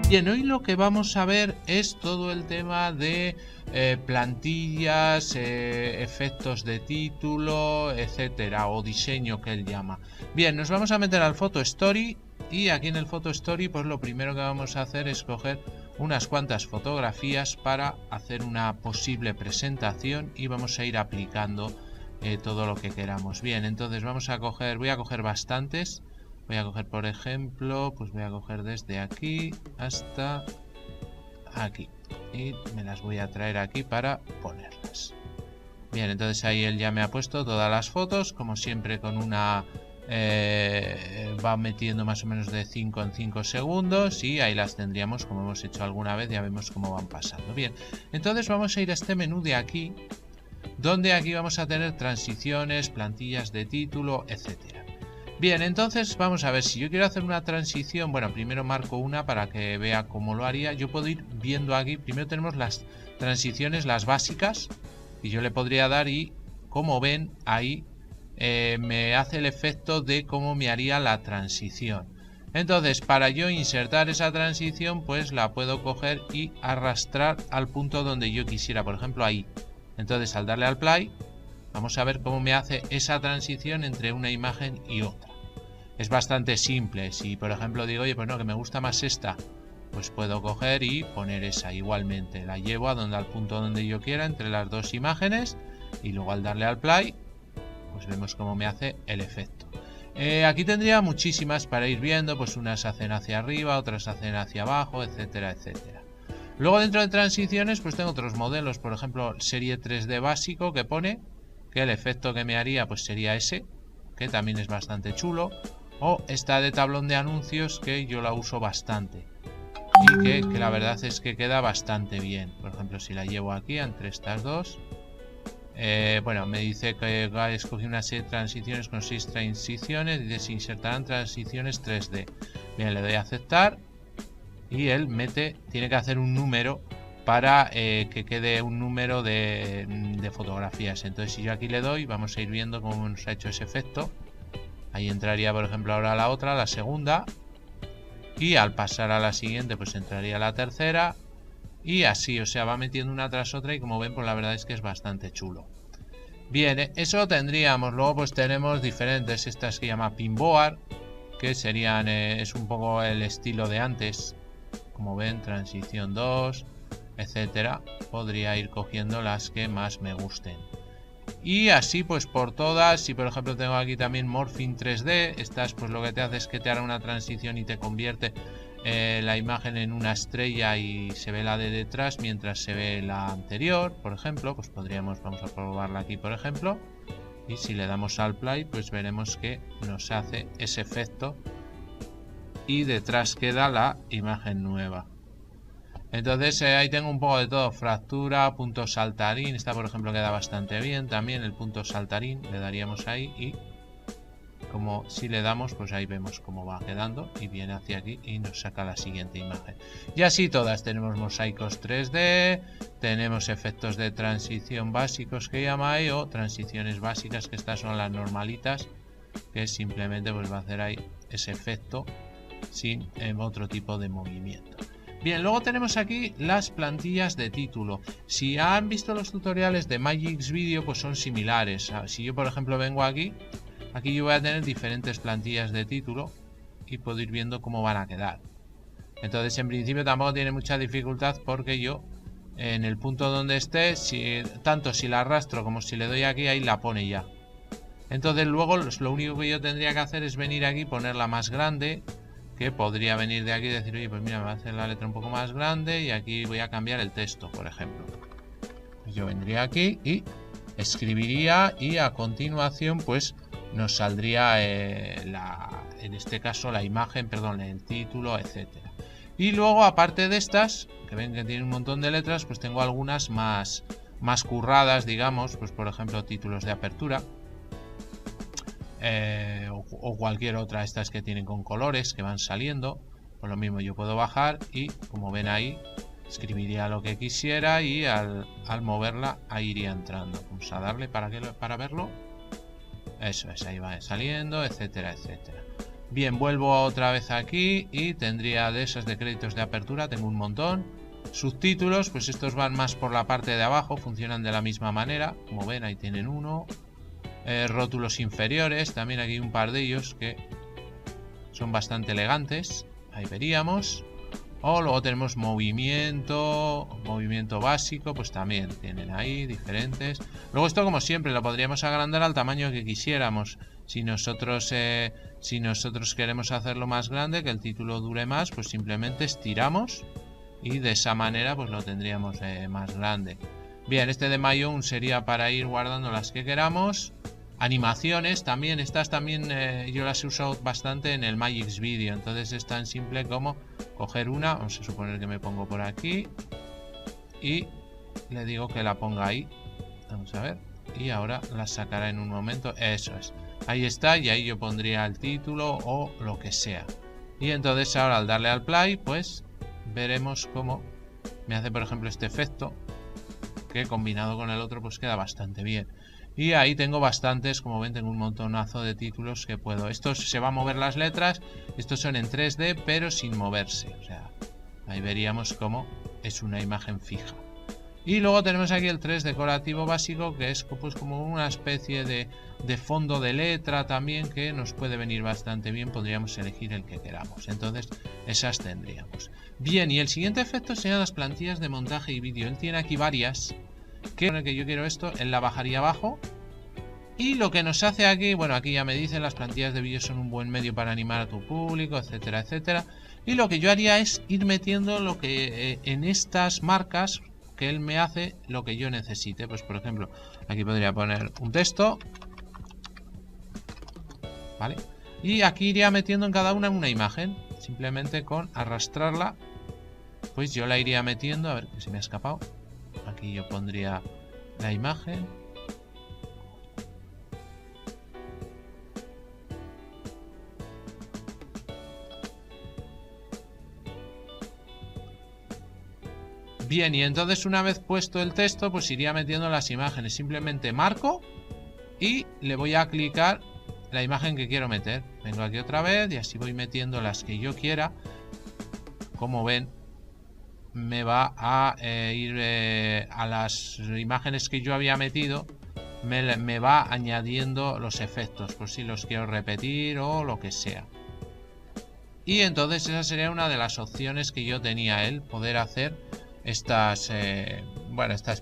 Bien, hoy lo que vamos a ver es todo el tema de plantillas, efectos de título, etcétera, o diseño que él llama. Bien, nos vamos a meter al Photo Story y aquí en el Photo Story pues lo primero que vamos a hacer es coger unas cuantas fotografías para hacer una posible presentación y vamos a ir aplicando todo lo que queramos. Bien, entonces voy a coger bastantes. Voy a coger, por ejemplo, pues voy a coger desde aquí hasta aquí. Y me las voy a traer aquí para ponerlas. Bien, entonces ahí él ya me ha puesto todas las fotos, como siempre con una... va metiendo más o menos de 5 en 5 segundos y ahí las tendríamos como hemos hecho alguna vez, ya vemos cómo van pasando. Bien, entonces vamos a ir a este menú de aquí, donde aquí vamos a tener transiciones, plantillas de título, etcétera. Bien, entonces vamos a ver, si yo quiero hacer una transición, bueno, primero marco una para que vea cómo lo haría. Yo puedo ir viendo aquí, primero tenemos las transiciones, las básicas, y yo le podría dar y, como ven, ahí me hace el efecto de cómo me haría la transición. Entonces, para yo insertar esa transición, pues la puedo coger y arrastrar al punto donde yo quisiera, por ejemplo, ahí. Entonces, al darle al play, vamos a ver cómo me hace esa transición entre una imagen y otra. Es bastante simple. Si por ejemplo digo, oye, pues no, que me gusta más esta, pues puedo coger y poner esa igualmente. La llevo al punto donde yo quiera entre las dos imágenes y luego al darle al play, pues vemos cómo me hace el efecto. Aquí tendría muchísimas para ir viendo, pues unas hacen hacia arriba, otras hacen hacia abajo, etcétera, etcétera. Luego dentro de transiciones pues tengo otros modelos, por ejemplo serie 3D básico que pone que el efecto que me haría pues sería ese, que también es bastante chulo, o esta de tablón de anuncios que yo la uso bastante y que la verdad es que queda bastante bien. Por ejemplo, si la llevo aquí entre estas dos, bueno, me dice que escogí una serie de transiciones con 6 transiciones y se insertarán transiciones 3D. Bien, le doy a aceptar y él tiene que hacer un número para que quede un número de fotografías. Entonces si yo aquí le doy, vamos a ir viendo cómo nos ha hecho ese efecto. Ahí entraría por ejemplo ahora la otra, la segunda, y al pasar a la siguiente pues entraría la tercera y así, o sea, va metiendo una tras otra y como ven pues la verdad es que es bastante chulo. Bien, eso tendríamos. Luego pues tenemos diferentes, estas que llama pinboard, que serían, es un poco el estilo de antes, como ven, transición 2, etcétera. Podría ir cogiendo las que más me gusten y así pues por todas. Si por ejemplo tengo aquí también Morphing 3D, estas pues lo que te hace es que te hará una transición y te convierte la imagen en una estrella y se ve la de detrás mientras se ve la anterior, por ejemplo. Pues vamos a probarla aquí por ejemplo, y si le damos al play pues veremos que nos hace ese efecto y detrás queda la imagen nueva. Entonces ahí tengo un poco de todo, fractura, punto saltarín, esta por ejemplo queda bastante bien también, el punto saltarín, le daríamos ahí y como si le damos pues ahí vemos cómo va quedando y viene hacia aquí y nos saca la siguiente imagen. Y así todas, tenemos mosaicos 3D, tenemos efectos de transición básicos que llama ahí, o transiciones básicas, que estas son las normalitas, que simplemente pues va a hacer ahí ese efecto sin otro tipo de movimiento. Bien, luego tenemos aquí las plantillas de título. Si han visto los tutoriales de Magix Video, pues son similares. Si yo por ejemplo vengo aquí yo voy a tener diferentes plantillas de título y puedo ir viendo cómo van a quedar. Entonces en principio tampoco tiene mucha dificultad, porque yo en el punto donde esté, tanto si la arrastro como si le doy aquí, ahí la pone ya. Entonces luego lo único que yo tendría que hacer es venir aquí, ponerla más grande, que podría venir de aquí y decir, oye, pues mira, me va a hacer la letra un poco más grande y aquí voy a cambiar el texto, por ejemplo. Pues yo vendría aquí y escribiría y a continuación pues nos saldría en este caso la imagen, perdón, el título, etcétera. Y luego aparte de estas, que ven que tiene un montón de letras, pues tengo algunas más curradas, digamos, pues por ejemplo títulos de apertura. O cualquier otra, estas que tienen con colores que van saliendo. Por lo mismo yo puedo bajar y como ven ahí escribiría lo que quisiera y al moverla ahí iría entrando. Vamos a darle para verlo. Eso es, ahí va saliendo, etcétera, etcétera. Bien, vuelvo otra vez aquí y tendría de esas de créditos de apertura, tengo un montón. Subtítulos, pues estos van más por la parte de abajo, funcionan de la misma manera. Como ven, ahí tienen uno. Rótulos inferiores, también aquí hay un par de ellos que son bastante elegantes. Ahí veríamos. O luego tenemos movimiento básico, pues también tienen ahí diferentes. Luego esto, como siempre, lo podríamos agrandar al tamaño que quisiéramos. Si nosotros queremos hacerlo más grande, que el título dure más, pues simplemente estiramos y de esa manera pues lo tendríamos más grande. Bien, este de My Own sería para ir guardando las que queramos. Animaciones también, estas también yo las he usado bastante en el Magix Video, entonces es tan simple como coger una, vamos a suponer que me pongo por aquí y le digo que la ponga ahí, vamos a ver, y ahora la sacará en un momento, eso es, ahí está, y ahí yo pondría el título o lo que sea. Y entonces ahora al darle al play, pues veremos cómo me hace, por ejemplo, este efecto, que combinado con el otro pues queda bastante bien. Y ahí tengo bastantes, como ven, tengo un montonazo de títulos que puedo. Estos se va a mover las letras, estos son en 3D pero sin moverse, o sea, ahí veríamos cómo es una imagen fija. Y luego tenemos aquí el 3 decorativo básico, que es pues como una especie de fondo de letra también, que nos puede venir bastante bien, podríamos elegir el que queramos. Entonces esas tendríamos. Bien, y el siguiente efecto serían las plantillas de montaje y vídeo. Él tiene aquí varias, que con el que yo quiero esto, él la bajaría abajo. Y lo que nos hace aquí, bueno, aquí ya me dicen, las plantillas de vídeo son un buen medio para animar a tu público, etcétera, etcétera. Y lo que yo haría es ir metiendo lo que en estas marcas que él me hace lo que yo necesite. Pues por ejemplo, aquí podría poner un texto, ¿vale? Y aquí iría metiendo en cada una imagen, simplemente con arrastrarla, pues yo la iría metiendo, a ver que se me ha escapado. Aquí yo pondría la imagen. Bien, y entonces una vez puesto el texto, pues iría metiendo las imágenes. Simplemente marco y le voy a clicar la imagen que quiero meter. Vengo aquí otra vez y así voy metiendo las que yo quiera. Como ven, me va a ir a las imágenes que yo había metido. Me va añadiendo los efectos, por si los quiero repetir o lo que sea. Y entonces esa sería una de las opciones que yo tenía, el poder hacer estas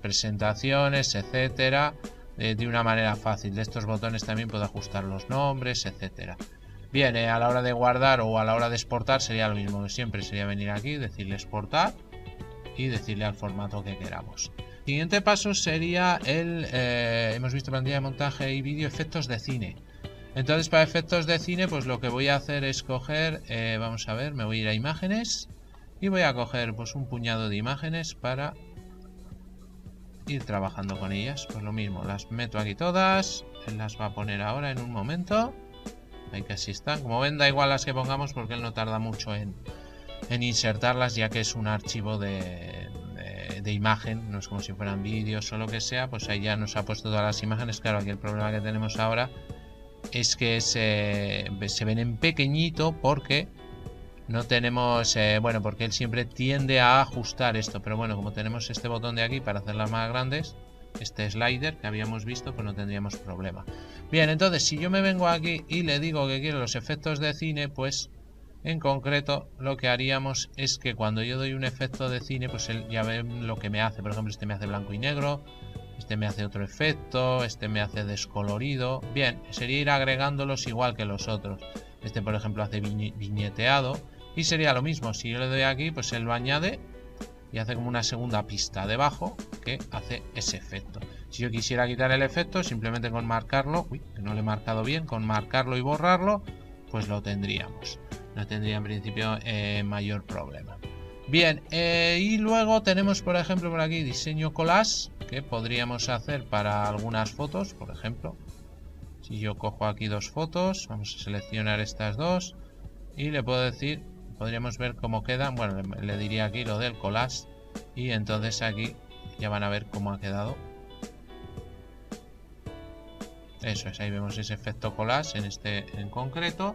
presentaciones, etcétera, de una manera fácil. De estos botones también puedo ajustar los nombres, etcétera. Bien, a la hora de guardar o a la hora de exportar sería lo mismo que siempre, sería venir aquí, decirle exportar y decirle al formato que queramos. Siguiente paso sería hemos visto plantilla de montaje y vídeo, efectos de cine. Entonces para efectos de cine pues lo que voy a hacer es coger, vamos a ver, me voy a ir a imágenes y voy a coger pues un puñado de imágenes para ir trabajando con ellas. Pues lo mismo, las meto aquí todas, él las va a poner ahora en un momento. Ahí casi están, como ven da igual las que pongamos porque él no tarda mucho en insertarlas, ya que es un archivo de imagen, no es como si fueran vídeos o lo que sea. Pues ahí ya nos ha puesto todas las imágenes. Claro, aquí el problema que tenemos ahora es que se ven en pequeñito porque no tenemos, porque él siempre tiende a ajustar esto, pero bueno, como tenemos este botón de aquí para hacerlas más grandes, este slider que habíamos visto, pues no tendríamos problema. Bien, entonces si yo me vengo aquí y le digo que quiero los efectos de cine, pues en concreto lo que haríamos es que cuando yo doy un efecto de cine, pues él ya ve lo que me hace. Por ejemplo, este me hace blanco y negro, este me hace otro efecto, este me hace descolorido. Bien, sería ir agregándolos igual que los otros. Este por ejemplo hace viñeteado y sería lo mismo, si yo le doy aquí pues él lo añade y hace como una segunda pista debajo que hace ese efecto. Si yo quisiera quitar el efecto, simplemente con marcarlo, que no lo he marcado bien, con marcarlo y borrarlo, pues lo tendríamos. No tendría en principio mayor problema. Bien, y luego tenemos por ejemplo por aquí diseño collage, que podríamos hacer para algunas fotos. Por ejemplo, si yo cojo aquí dos fotos, vamos a seleccionar estas dos y le puedo decir, podríamos ver cómo quedan. Bueno, le diría aquí lo del collage y entonces aquí ya van a ver cómo ha quedado. Eso es, ahí vemos ese efecto collage en este en concreto.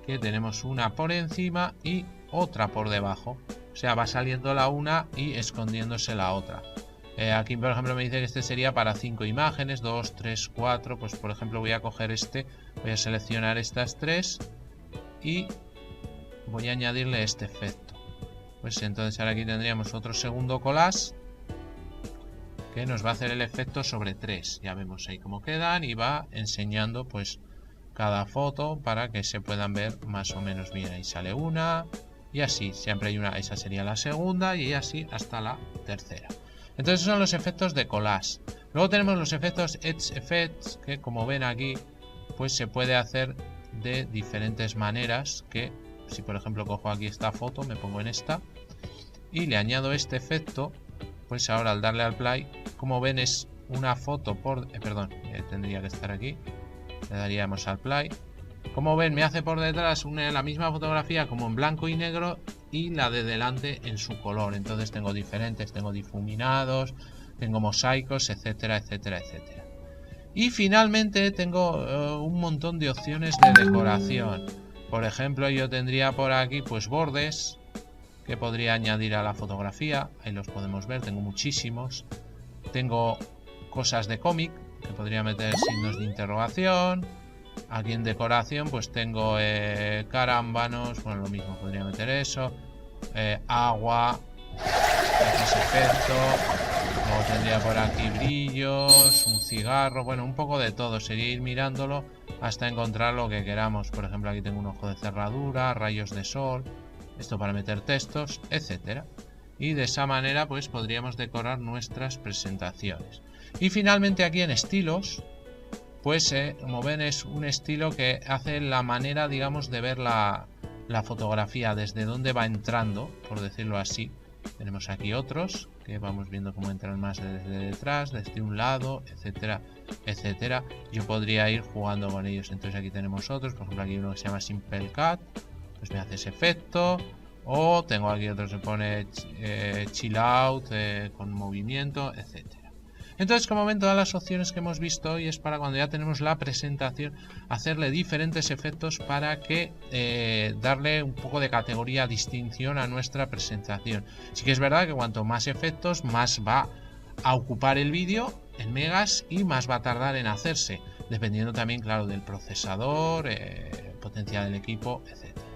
que tenemos una por encima y otra por debajo. O sea, va saliendo la una y escondiéndose la otra. Aquí, por ejemplo, me dice que este sería para 5 imágenes, 2, 3, 4. Pues, por ejemplo, voy a coger voy a seleccionar estas 3 y voy a añadirle este efecto. Pues entonces ahora aquí tendríamos otro segundo collage que nos va a hacer el efecto sobre 3. Ya vemos ahí cómo quedan y va enseñando pues cada foto para que se puedan ver más o menos bien. Ahí sale una y así, siempre hay una, esa sería la segunda y así hasta la tercera. Entonces son los efectos de collage. Luego tenemos los efectos Edge Effects, que como ven aquí pues se puede hacer de diferentes maneras. Que si por ejemplo cojo aquí esta foto, me pongo en esta y le añado este efecto, pues ahora al darle al play, como ven es una foto por... perdón, tendría que estar aquí. Le daríamos al play. Como ven me hace por detrás la misma fotografía como en blanco y negro y la de delante en su color. Entonces tengo diferentes, tengo difuminados, tengo mosaicos, etcétera, etcétera, etcétera. Y finalmente tengo un montón de opciones de decoración. Por ejemplo, yo tendría por aquí pues bordes que podría añadir a la fotografía. Ahí los podemos ver, tengo muchísimos. Tengo cosas de cómic que podría meter signos de interrogación. Aquí en decoración pues tengo carámbanos, bueno, lo mismo, podría meter eso. Agua, ese efecto. Luego tendría por aquí brillos, un cigarro, bueno, un poco de todo. Sería ir mirándolo hasta encontrar lo que queramos. Por ejemplo, aquí tengo un ojo de cerradura, rayos de sol, esto para meter textos, etcétera. Y de esa manera pues podríamos decorar nuestras presentaciones. Y finalmente aquí en estilos, pues como ven es un estilo que hace la manera, digamos, de ver la fotografía, desde dónde va entrando, por decirlo así. Tenemos aquí otros que vamos viendo cómo entran más desde detrás, desde un lado, etcétera, etcétera. Yo podría ir jugando con ellos. Entonces aquí tenemos otros, por ejemplo aquí uno que se llama Simple Cut, pues me hace ese efecto. O tengo aquí otro que se pone Chill Out con movimiento, etcétera. Entonces, como ven, todas las opciones que hemos visto hoy es para cuando ya tenemos la presentación, hacerle diferentes efectos para que darle un poco de categoría, distinción a nuestra presentación. Sí que es verdad que cuanto más efectos, más va a ocupar el vídeo en megas y más va a tardar en hacerse, dependiendo también, claro, del procesador, potencia del equipo, etcétera.